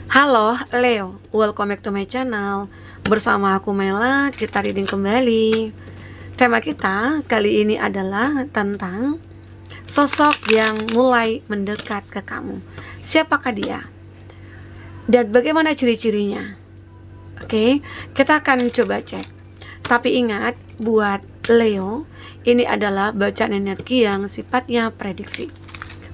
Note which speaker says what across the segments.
Speaker 1: Halo Leo, welcome back to my channel. Bersama aku Mela, kita reading kembali. Tema kita kali ini adalah tentang sosok yang mulai mendekat ke kamu. Siapakah dia? Dan bagaimana ciri-cirinya? Oke, kita akan coba cek. Tapi ingat, buat Leo, ini adalah bacaan energi yang sifatnya prediksi,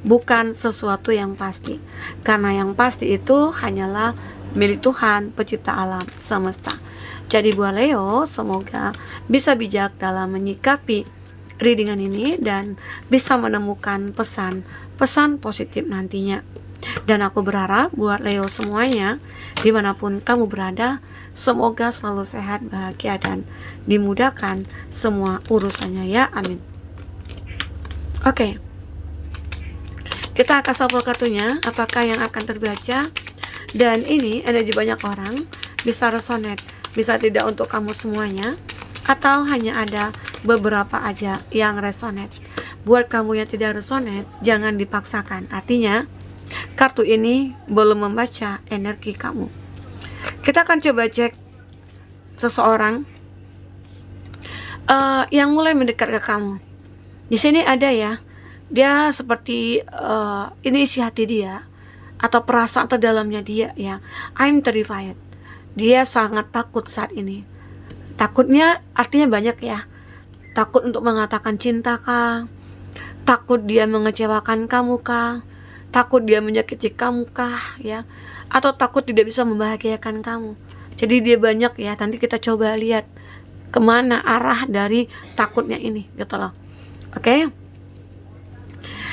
Speaker 1: bukan sesuatu yang pasti. Karena yang pasti itu hanyalah milik Tuhan, pencipta alam semesta. Jadi buat Leo, semoga bisa bijak dalam menyikapi readingan ini dan bisa menemukan pesan positif nantinya. Dan aku berharap buat Leo semuanya, dimanapun kamu berada, semoga selalu sehat, bahagia, dan dimudahkan semua urusannya ya, amin. Oke, kita akan shuffle kartunya, apakah yang akan terbaca. Dan ini energi banyak orang, bisa resonate, bisa tidak untuk kamu semuanya, atau hanya ada beberapa aja yang resonate. Buat kamu yang tidak resonate, jangan dipaksakan. Artinya kartu ini belum membaca energi kamu. Kita akan coba cek seseorang yang mulai mendekat ke kamu. Di sini ada ya, dia seperti ini isi hati dia atau perasaan terdalamnya dia ya. I'm terrified. Dia sangat takut saat ini. Takutnya artinya banyak ya. Takut untuk mengatakan cinta kah? Takut dia mengecewakan kamu kah? Takut dia menyakiti kamu kah ya? Atau takut tidak bisa membahagiakan kamu. Jadi dia banyak ya. Nanti kita coba lihat kemana arah dari takutnya ini gitu loh. Oke?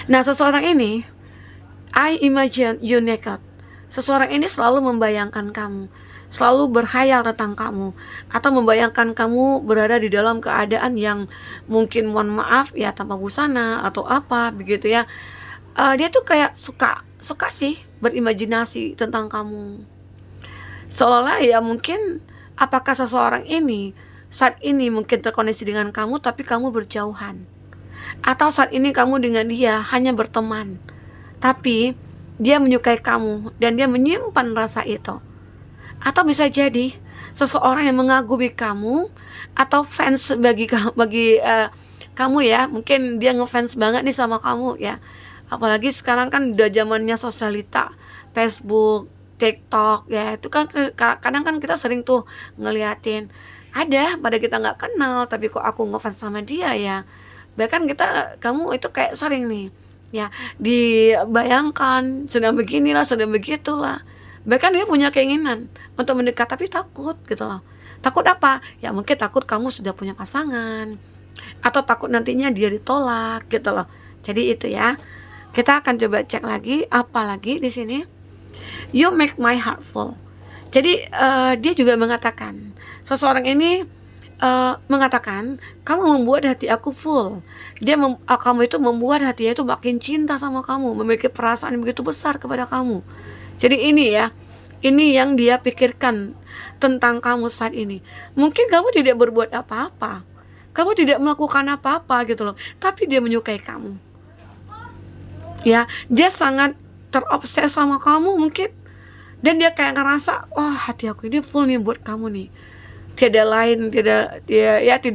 Speaker 1: Nah, seseorang ini, I imagine you naked. Seseorang ini selalu membayangkan kamu, selalu berhayal tentang kamu, atau membayangkan kamu berada di dalam keadaan yang mungkin mohon maaf ya tanpa busana atau apa begitu ya. Dia tuh kayak suka sih berimajinasi tentang kamu. Seolah-olah ya mungkin apakah seseorang ini saat ini mungkin terkoneksi dengan kamu tapi kamu berjauhan. Atau saat ini kamu dengan dia hanya berteman, tapi dia menyukai kamu dan dia menyimpan rasa itu. Atau bisa jadi seseorang yang mengagumi kamu atau fans bagi kamu ya. Mungkin dia ngefans banget nih sama kamu ya. Apalagi sekarang kan udah zamannya sosialita, Facebook, TikTok ya. Itu kan kadang kan kita sering tuh ngeliatin ada pada kita nggak kenal tapi kok aku ngefans sama dia ya. Bahkan kamu itu kayak sering nih ya dibayangkan sedang beginilah, sedang begitulah. Bahkan dia punya keinginan untuk mendekat tapi takut gitu loh. Takut apa? Ya mungkin takut kamu sudah punya pasangan, atau takut nantinya dia ditolak gitu loh. Jadi itu ya. Kita akan coba cek lagi apa lagi di sini. You make my heart full. Jadi dia juga mengatakan, seseorang ini mengatakan kamu membuat hati aku full. Kamu itu membuat hatinya itu makin cinta sama kamu, memiliki perasaan yang begitu besar kepada kamu. Jadi ini ya, ini yang dia pikirkan tentang kamu saat ini. Mungkin kamu tidak berbuat apa-apa, kamu tidak melakukan apa-apa gitu loh, tapi dia menyukai kamu. Ya, dia sangat terobses sama kamu mungkin. Dan dia kayak ngerasa, wah hati aku ini full nih buat kamu nih. Tidak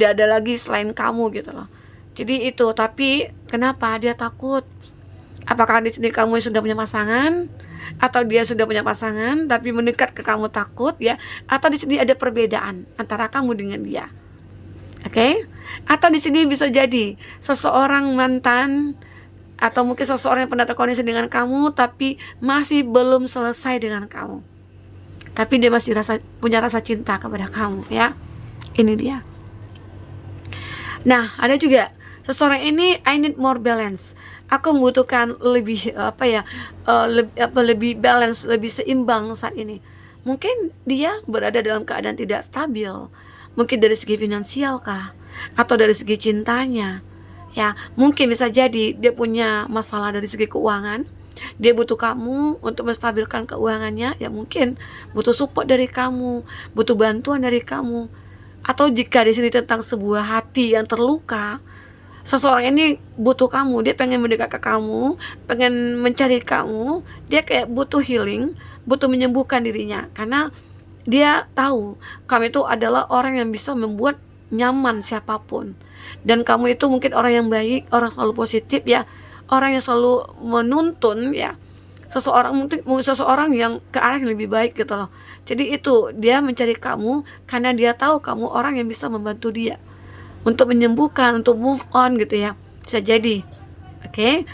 Speaker 1: ada lagi selain kamu gitu loh. Jadi itu, tapi kenapa dia takut? Apakah di sini kamu sudah punya pasangan, atau dia sudah punya pasangan tapi mendekat ke kamu takut ya? Atau di sini ada perbedaan antara kamu dengan dia? Oke? Atau di sini bisa jadi seseorang mantan, atau mungkin seseorang yang pernah terkoneksi dengan kamu tapi masih belum selesai dengan kamu, tapi dia masih punya rasa cinta kepada kamu ya. Ini dia. Nah, ada juga seseorang ini, I need more balance. Aku membutuhkan lebih lebih balance, lebih seimbang saat ini. Mungkin dia berada dalam keadaan tidak stabil. Mungkin dari segi finansial kah, atau dari segi cintanya. Ya, mungkin bisa jadi dia punya masalah dari segi keuangan. Dia butuh kamu untuk menstabilkan keuangannya. Ya mungkin butuh support dari kamu, butuh bantuan dari kamu. Atau jika di sini tentang sebuah hati yang terluka, seseorang ini butuh kamu, dia pengen mendekat ke kamu, pengen mencari kamu, dia kayak butuh healing, butuh menyembuhkan dirinya, karena dia tahu kamu itu adalah orang yang bisa membuat nyaman siapapun. Dan kamu itu mungkin orang yang baik, orang selalu positif ya, orang yang selalu menuntun ya seseorang, mungkin seseorang yang ke arah yang lebih baik gitu loh. Jadi itu dia mencari kamu karena dia tahu kamu orang yang bisa membantu dia untuk menyembuhkan, untuk move on gitu ya, bisa jadi. Oke.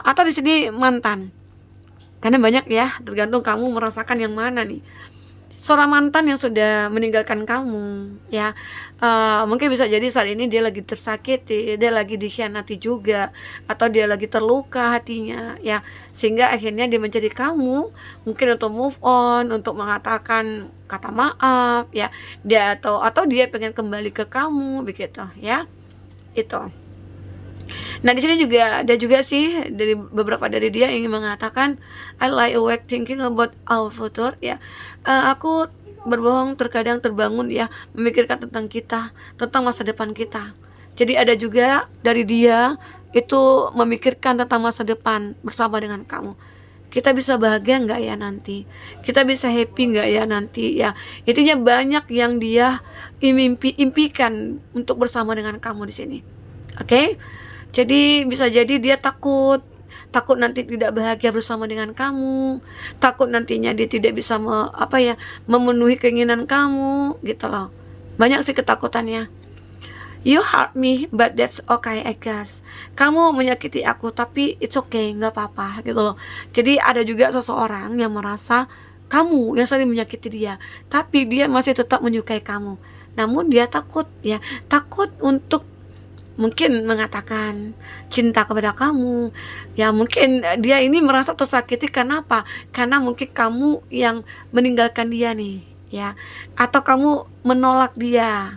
Speaker 1: Atau di sini mantan, karena banyak ya, tergantung kamu merasakan yang mana nih. Seorang mantan yang sudah meninggalkan kamu ya, mungkin bisa jadi saat ini dia lagi tersakiti, dia lagi dikhianati juga, atau dia lagi terluka hatinya ya, sehingga akhirnya dia mencari kamu mungkin untuk move on, untuk mengatakan kata maaf ya, dia atau dia pengen kembali ke kamu begitu ya. Itu. Nah, di sini juga ada juga sih dari beberapa dari dia yang ingin mengatakan I lie awake thinking about our future ya. Aku berbohong terkadang terbangun ya, memikirkan tentang kita, tentang masa depan kita. Jadi ada juga dari dia itu memikirkan tentang masa depan bersama dengan kamu. Kita bisa bahagia nggak ya nanti? Kita bisa happy nggak ya nanti ya? Intinya banyak yang dia impikan untuk bersama dengan kamu di sini. Oke? Jadi bisa jadi dia takut nanti tidak bahagia bersama dengan kamu, takut nantinya dia tidak bisa memenuhi keinginan kamu gitu loh. Banyak sih ketakutannya. You hurt me, but that's okay I guess. Kamu menyakiti aku, tapi it's okay, nggak apa-apa gitu loh. Jadi ada juga seseorang yang merasa kamu yang sering menyakiti dia, tapi dia masih tetap menyukai kamu. Namun dia takut ya, takut untuk mungkin mengatakan cinta kepada kamu ya. Mungkin dia ini merasa tersakiti karena apa? Karena mungkin kamu yang meninggalkan dia nih ya, atau kamu menolak dia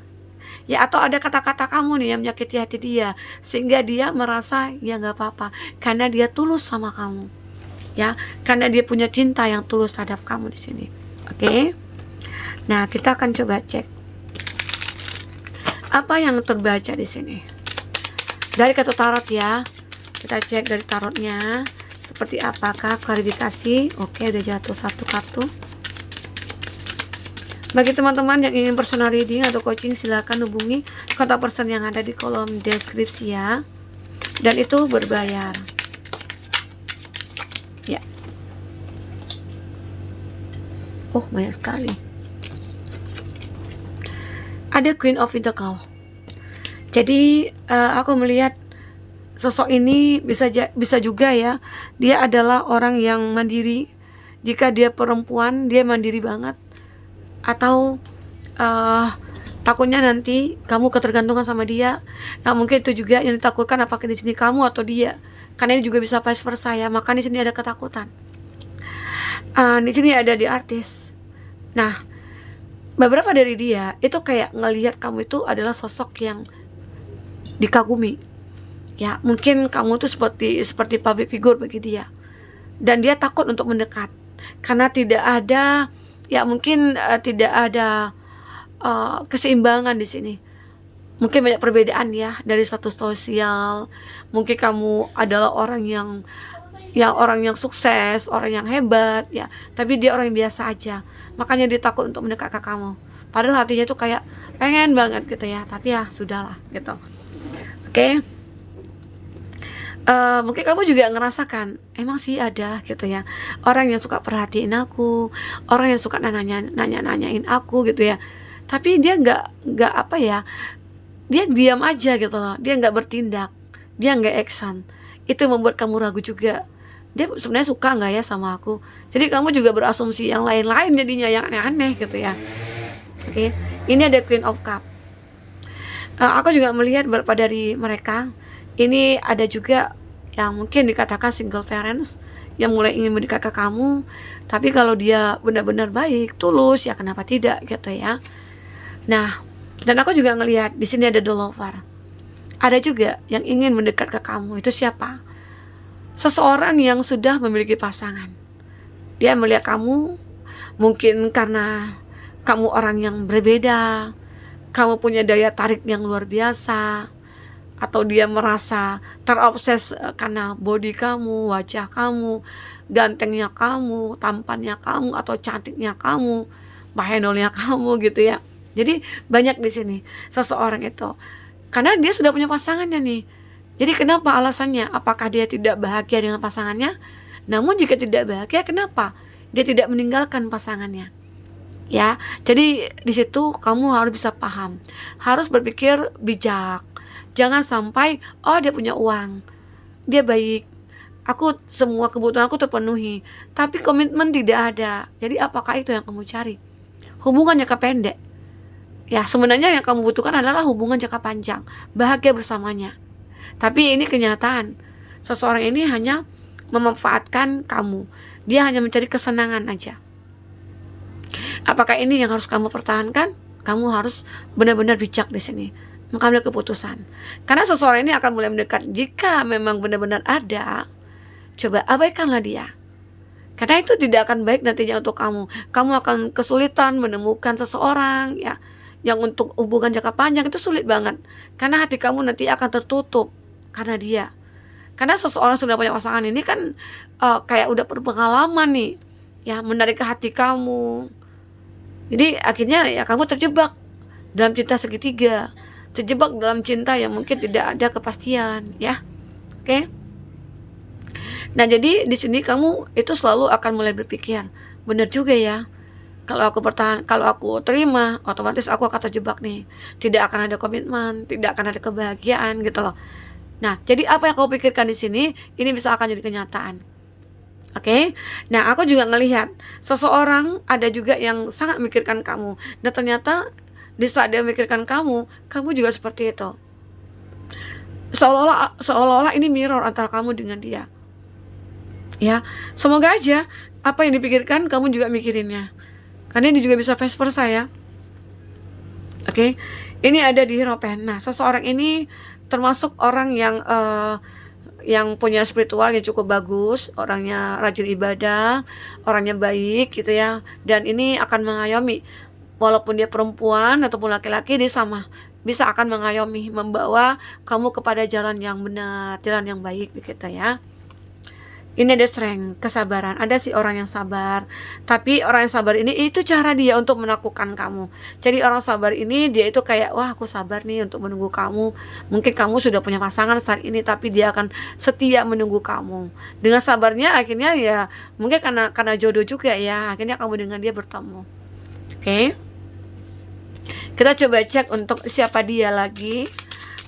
Speaker 1: ya, atau ada kata-kata kamu nih yang menyakiti hati dia, sehingga dia merasa ya nggak apa-apa karena dia tulus sama kamu ya, karena dia punya cinta yang tulus terhadap kamu di sini. Oke. Nah, kita akan coba cek apa yang terbaca di sini dari kartu tarot ya. Kita cek dari tarotnya seperti apakah klarifikasi. Oke, udah jatuh satu kartu. Bagi teman-teman yang ingin personal reading atau coaching, silakan hubungi kontak person yang ada di kolom deskripsi ya, dan itu berbayar ya. Oh, banyak sekali. Ada Queen of Pentacles. Jadi aku melihat sosok ini bisa juga ya, dia adalah orang yang mandiri. Jika dia perempuan, dia mandiri banget. Atau takutnya nanti kamu ketergantungan sama dia. Nah, mungkin itu juga yang ditakutkan, apakah di sini kamu atau dia. Karena ini juga bisa vice versa ya. Maka di sini ada ketakutan. Di sini ada di artis. Nah, beberapa dari dia itu kayak ngelihat kamu itu adalah sosok yang dikagumi ya. Mungkin kamu tuh seperti public figure bagi dia, dan dia takut untuk mendekat karena tidak ada ya, mungkin tidak ada keseimbangan di sini. Mungkin banyak perbedaan ya dari status sosial. Mungkin kamu adalah orang yang sukses, orang yang hebat ya, tapi dia orang yang biasa aja. Makanya dia takut untuk mendekat ke kamu, padahal hatinya tuh kayak pengen banget gitu ya, tapi ya sudahlah gitu. Oke. Mungkin kamu juga ngerasakan emang sih ada gitu ya, orang yang suka perhatiin aku, orang yang suka nanyain aku gitu ya, tapi dia nggak apa ya, dia diam aja gitu loh, dia nggak bertindak, dia nggak action. Itu membuat kamu ragu juga, dia sebenarnya suka nggak ya sama aku. Jadi kamu juga berasumsi yang lain-lain jadinya, yang aneh-aneh gitu ya. Oke. Ini ada Queen of Cup. Aku juga melihat beberapa dari mereka ini ada juga yang mungkin dikatakan single parents, yang mulai ingin mendekat ke kamu. Tapi kalau dia benar-benar baik, tulus, ya kenapa tidak gitu ya. Nah, dan aku juga ngelihat di sini ada the lover. Ada juga yang ingin mendekat ke kamu. Itu siapa? Seseorang yang sudah memiliki pasangan. Dia melihat kamu mungkin karena kamu orang yang berbeda, kamu punya daya tarik yang luar biasa, atau dia merasa terobses karena body kamu, wajah kamu, gantengnya kamu, tampannya kamu, atau cantiknya kamu, bahenolnya kamu gitu ya. Jadi banyak di sini seseorang itu karena dia sudah punya pasangannya nih. Jadi kenapa alasannya? Apakah dia tidak bahagia dengan pasangannya? Namun jika tidak bahagia, kenapa dia tidak meninggalkan pasangannya? Ya, jadi di situ kamu harus bisa paham, harus berpikir bijak. Jangan sampai, oh dia punya uang, dia baik, aku semua kebutuhan aku terpenuhi, tapi komitmen tidak ada. Jadi apakah itu yang kamu cari? Hubungan jangka pendek. Ya, sebenarnya yang kamu butuhkan adalah hubungan jangka panjang, bahagia bersamanya. Tapi ini kenyataan. Seseorang ini hanya memanfaatkan kamu. Dia hanya mencari kesenangan aja. Apakah ini yang harus kamu pertahankan? Kamu harus benar-benar bijak di sini, mengambil keputusan. Karena seseorang ini akan mulai mendekat. Jika memang benar-benar ada, coba abaikanlah dia. Karena itu tidak akan baik nantinya untuk kamu. Kamu akan kesulitan menemukan seseorang ya yang untuk hubungan jangka panjang itu sulit banget. Karena hati kamu nanti akan tertutup karena dia. Karena seseorang sudah punya pasangan ini kan kayak udah berpengalaman nih, ya menarik ke hati kamu. Jadi akhirnya ya kamu terjebak dalam cinta segitiga, terjebak dalam cinta yang mungkin tidak ada kepastian, ya. Oke. Nah, jadi di sini kamu itu selalu akan mulai berpikir, benar juga ya. Kalau aku terima, otomatis aku akan terjebak nih. Tidak akan ada komitmen, tidak akan ada kebahagiaan gitu loh. Nah, jadi apa yang kamu pikirkan di sini, ini bisa akan jadi kenyataan. Oke, nah aku juga ngelihat seseorang ada juga yang sangat memikirkan kamu, dan ternyata di saat dia memikirkan kamu, kamu juga seperti itu. Seolah-olah ini mirror antara kamu dengan dia. Ya, semoga aja apa yang dipikirkan kamu juga mikirinnya. Karena ini juga bisa vice versa ya. Oke, ini ada di Hierophant. Nah, seseorang ini termasuk orang yang punya spiritual yang cukup bagus, orangnya rajin ibadah, orangnya baik gitu ya. Dan ini akan mengayomi, walaupun dia perempuan ataupun laki-laki, dia sama bisa akan mengayomi, membawa kamu kepada jalan yang benar, jalan yang baik begitu ya. Ini ada strength, kesabaran. Ada sih orang yang sabar, tapi orang yang sabar ini itu cara dia untuk menaklukkan kamu. Jadi orang sabar ini dia itu kayak, wah aku sabar nih untuk menunggu kamu. Mungkin kamu sudah punya pasangan saat ini, tapi dia akan setia menunggu kamu. Dengan sabarnya akhirnya ya mungkin karena jodoh juga ya, akhirnya kamu dengan dia bertemu. Oke. Kita coba cek untuk siapa dia lagi,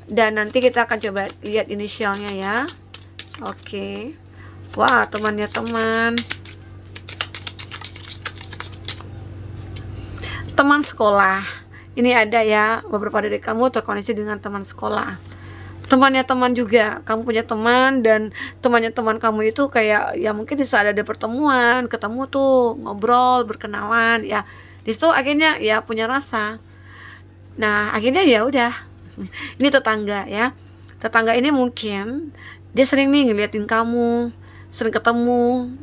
Speaker 1: dan nanti kita akan coba lihat inisialnya ya. Oke. Wah, temannya teman sekolah. Ini ada ya, beberapa dari kamu terkoneksi dengan teman sekolah. Temannya teman juga, kamu punya teman, dan temannya teman kamu itu kayak ya mungkin di saat ada pertemuan, ketemu tuh ngobrol, berkenalan ya. Di situ akhirnya ya punya rasa. Nah, akhirnya ya udah. Ini tetangga ya. Tetangga ini mungkin dia sering nih ngeliatin kamu, sering ketemu,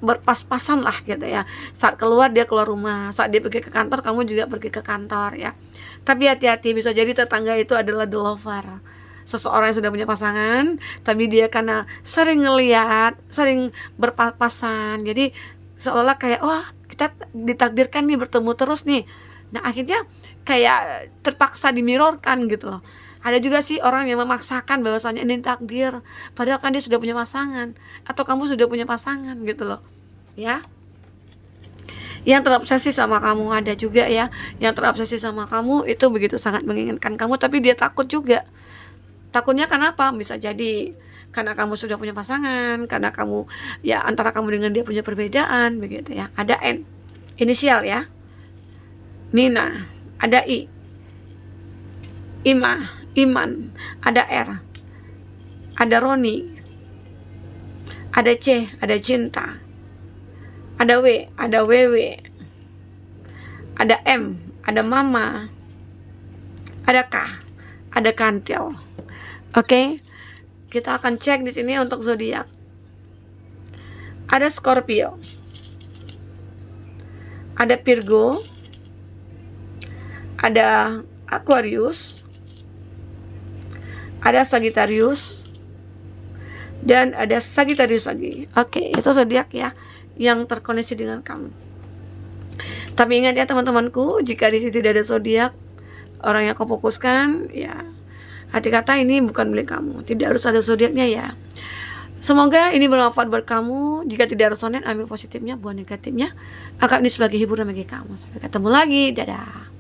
Speaker 1: berpas-pasan lah gitu ya. Saat keluar dia keluar rumah, saat dia pergi ke kantor kamu juga pergi ke kantor ya. Tapi hati-hati, bisa jadi tetangga itu adalah the lover, seseorang yang sudah punya pasangan, tapi dia karena sering ngeliat, sering berpapasan, jadi seolah kayak wah kita ditakdirkan nih bertemu terus nih. Nah akhirnya kayak terpaksa dimirorkan gitu loh. Ada juga sih orang yang memaksakan bahwasanya ini takdir, padahal kan dia sudah punya pasangan, atau kamu sudah punya pasangan gitu loh ya. Yang terobsesi sama kamu ada juga ya, yang terobsesi sama kamu itu begitu sangat menginginkan kamu, tapi dia takut juga. Takutnya kenapa? Bisa jadi karena kamu sudah punya pasangan, karena kamu ya antara kamu dengan dia punya perbedaan begitu ya. Ada N inisial ya, Nina, ada I, Iman, ada R, ada Roni, ada C, ada Cinta, ada W, ada WW, ada M, ada Mama, ada K, ada Kantil. Oke, kita akan cek di sini untuk zodiak. Ada Scorpio, ada Virgo, ada Aquarius, ada Sagittarius, dan ada Sagittarius lagi. Oke, itu zodiak ya yang terkoneksi dengan kamu. Tapi ingat ya teman-temanku, jika di situ tidak ada zodiak orang yang kau fokuskan, ya hati kata ini bukan milik kamu. Tidak harus ada zodiaknya ya. Semoga ini bermanfaat buat kamu. Jika tidak resonan, ambil positifnya, buang negatifnya. Anggap ini sebagai hiburan bagi kamu. Sampai ketemu lagi. Dadah.